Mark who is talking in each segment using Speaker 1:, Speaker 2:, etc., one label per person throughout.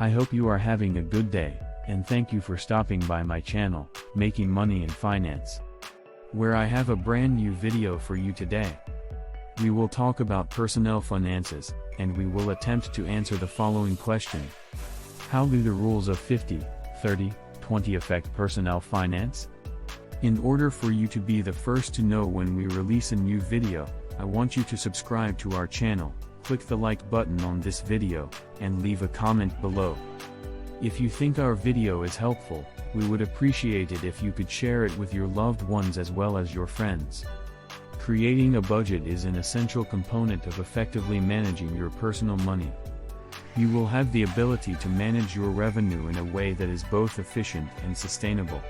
Speaker 1: I hope you are having a good day, and thank you for stopping by my channel, Making Money in Finance, where I have a brand new video for you today. We will talk about personnel finances, and we will attempt to answer the following question. How do the rules of 50, 30, 20 affect personnel finance? In order for you to be the first to know when we release a new video, I want you to subscribe to our channel, click the like button on this video, and leave a comment below. If you think our video is helpful, we would appreciate it if you could share it with your loved ones as well as your friends. Creating a budget is an essential component of effectively managing your personal money. You will have the ability to manage your revenue in a way that is both efficient and sustainable.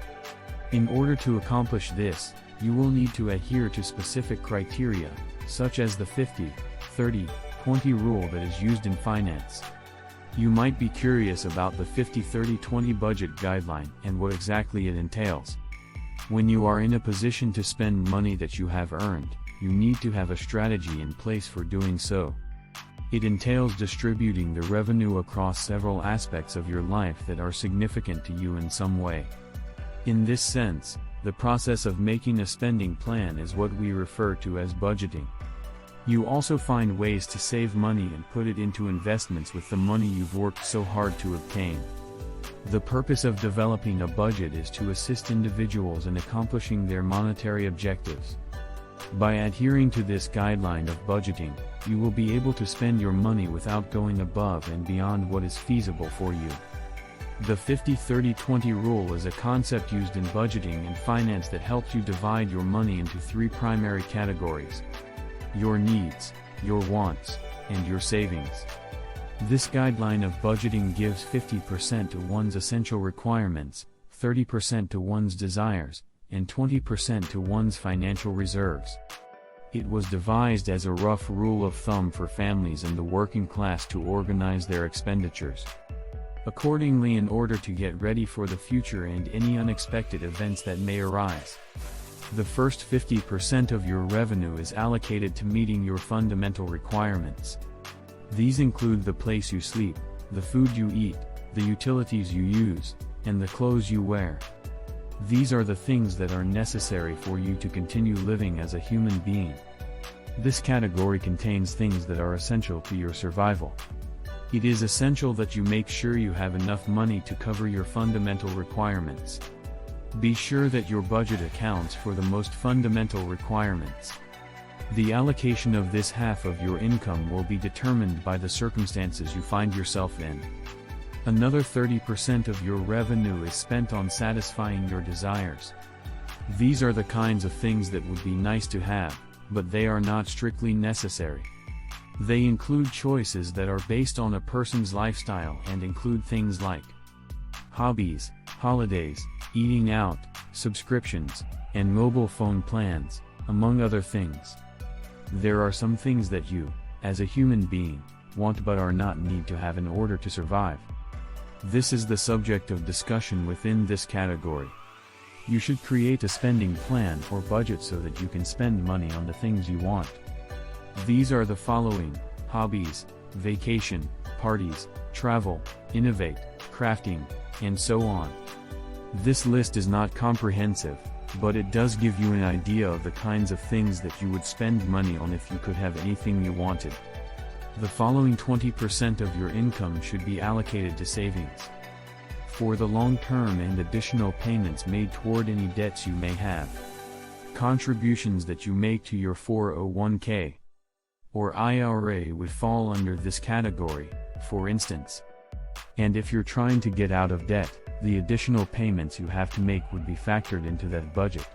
Speaker 1: In order to accomplish this, you will need to adhere to specific criteria, such as the 50, 30, 20 rule that is used in finance. You might be curious about the 50-30-20 budget guideline and what exactly it entails. When you are in a position to spend money that you have earned, you need to have a strategy in place for doing so. It entails distributing the revenue across several aspects of your life that are significant to you in some way. In this sense, the process of making a spending plan is what we refer to as budgeting. You also find ways to save money and put it into investments with the money you've worked so hard to obtain. The purpose of developing a budget is to assist individuals in accomplishing their monetary objectives. By adhering to this guideline of budgeting, you will be able to spend your money without going above and beyond what is feasible for you. The 50-30-20 rule is a concept used in budgeting and finance that helps you divide your money into three primary categories: your needs, your wants, and your savings. This guideline of budgeting gives 50% to one's essential requirements, 30% to one's desires, and 20% to one's financial reserves. It was devised as a rough rule of thumb for families and the working class to organize their expenditures. Accordingly, in order to get ready for the future and any unexpected events that may arise, the first 50% of your revenue is allocated to meeting your fundamental requirements. These include the place you sleep, the food you eat, the utilities you use, and the clothes you wear. These are the things that are necessary for you to continue living as a human being. This category contains things that are essential to your survival. It is essential that you make sure you have enough money to cover your fundamental requirements. Be sure that your budget accounts for the most fundamental requirements. The allocation of this half of your income will be determined by the circumstances you find yourself in. Another 30% of your revenue is spent on satisfying your desires. These are the kinds of things that would be nice to have, but they are not strictly necessary. They include choices that are based on a person's lifestyle and include things like hobbies, holidays, eating out, subscriptions, and mobile phone plans, among other things. There are some things that you, as a human being, want but are not need to have in order to survive. This is the subject of discussion within this category. You should create a spending plan or budget so that you can spend money on the things you want. These are the following: hobbies, vacation, parties, travel, innovate, crafting, and so on. This list is not comprehensive, but it does give you an idea of the kinds of things that you would spend money on if you could have anything you wanted. The following 20% of your income should be allocated to savings. For the long term and additional payments made toward any debts you may have. Contributions that you make to your 401k or IRA would fall under this category, for instance. And if you're trying to get out of debt, the additional payments you have to make would be factored into that budget.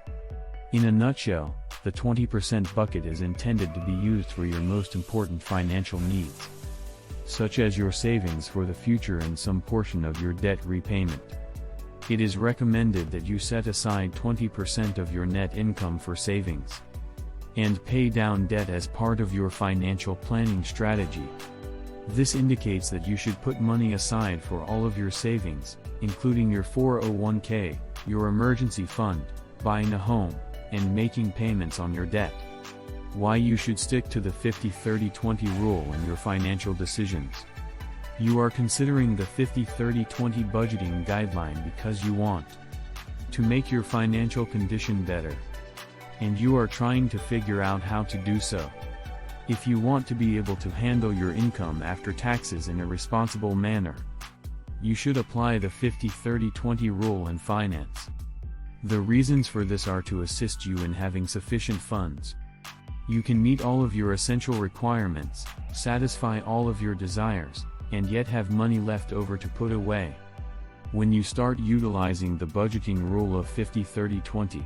Speaker 1: In a nutshell, the 20% bucket is intended to be used for your most important financial needs, such as your savings for the future and some portion of your debt repayment. It is recommended that you set aside 20% of your net income for savings and pay down debt as part of your financial planning strategy. This indicates that you should put money aside for all of your savings, including your 401k, your emergency fund, buying a home, and making payments on your debt. Why you should stick to the 50-30-20 rule in your financial decisions. You are considering the 50-30-20 budgeting guideline because you want to make your financial condition better, and you are trying to figure out how to do so. If you want to be able to handle your income after taxes in a responsible manner, you should apply the 50-30-20 rule in finance. The reasons for this are to assist you in having sufficient funds. You can meet all of your essential requirements, satisfy all of your desires, and yet have money left over to put away. When you start utilizing the budgeting rule of 50-30-20,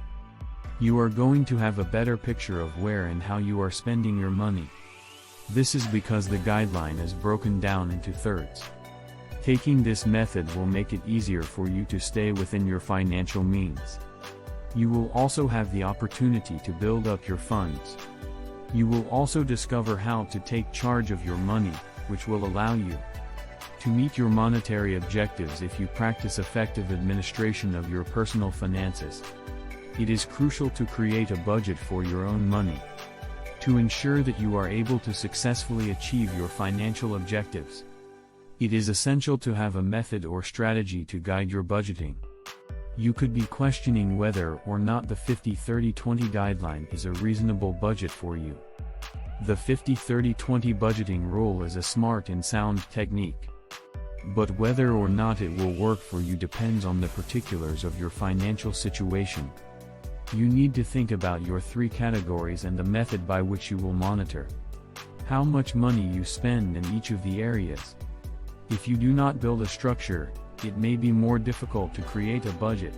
Speaker 1: you are going to have a better picture of where and how you are spending your money. This is because the guideline is broken down into thirds. Taking this method will make it easier for you to stay within your financial means. You will also have the opportunity to build up your funds. You will also discover how to take charge of your money, which will allow you to meet your monetary objectives if you practice effective administration of your personal finances. It is crucial to create a budget for your own money to ensure that you are able to successfully achieve your financial objectives. It is essential to have a method or strategy to guide your budgeting. You could be questioning whether or not the 50-30-20 guideline is a reasonable budget for you. The 50-30-20 budgeting rule is a smart and sound technique. But whether or not it will work for you depends on the particulars of your financial situation. You need to think about your three categories and the method by which you will monitor how much money you spend in each of the areas. If you do not build a structure, it may be more difficult to create a budget.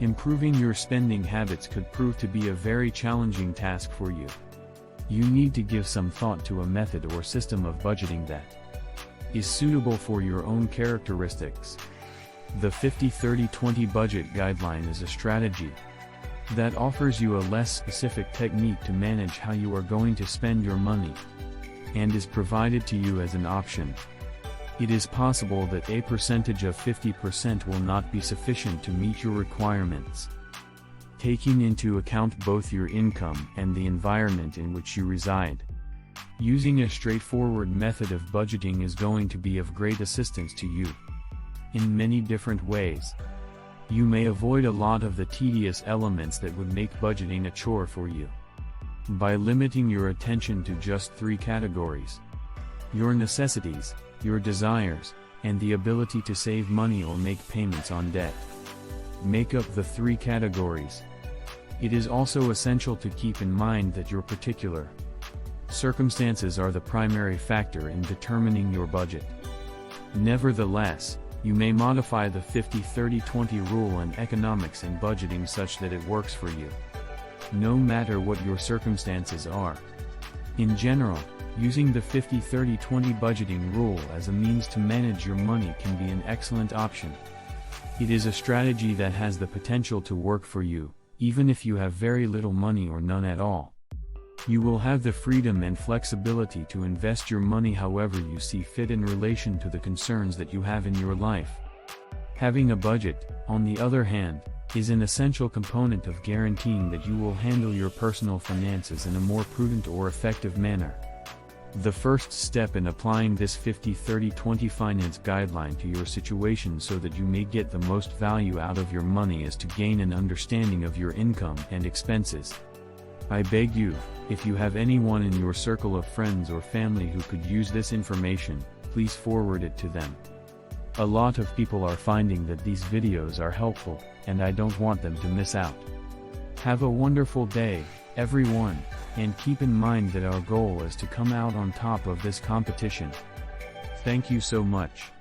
Speaker 1: Improving your spending habits could prove to be a very challenging task for you. You need to give some thought to a method or system of budgeting that is suitable for your own characteristics. The 50-30-20 budget guideline is a strategy that offers you a less specific technique to manage how you are going to spend your money, and is provided to you as an option. It is possible that a percentage of 50% will not be sufficient to meet your requirements. Taking into account both your income and the environment in which you reside, using a straightforward method of budgeting is going to be of great assistance to you in many different ways. You may avoid a lot of the tedious elements that would make budgeting a chore for you by limiting your attention to just three categories: your necessities, your desires, and the ability to save money or make payments on debt. Make up the three categories. It is also essential to keep in mind that your particular circumstances are the primary factor in determining your budget. Nevertheless, you may modify the 50-30-20 rule in economics and budgeting such that it works for you, no matter what your circumstances are. In general, using the 50-30-20 budgeting rule as a means to manage your money can be an excellent option. It is a strategy that has the potential to work for you, even if you have very little money or none at all. You will have the freedom and flexibility to invest your money however you see fit in relation to the concerns that you have in your life. Having a budget, on the other hand, is an essential component of guaranteeing that you will handle your personal finances in a more prudent or effective manner. The first step in applying this 50-30-20 finance guideline to your situation so that you may get the most value out of your money is to gain an understanding of your income and expenses. I beg you, if you have anyone in your circle of friends or family who could use this information, please forward it to them. A lot of people are finding that these videos are helpful, and I don't want them to miss out. Have a wonderful day, everyone, and keep in mind that our goal is to come out on top of this competition. Thank you so much.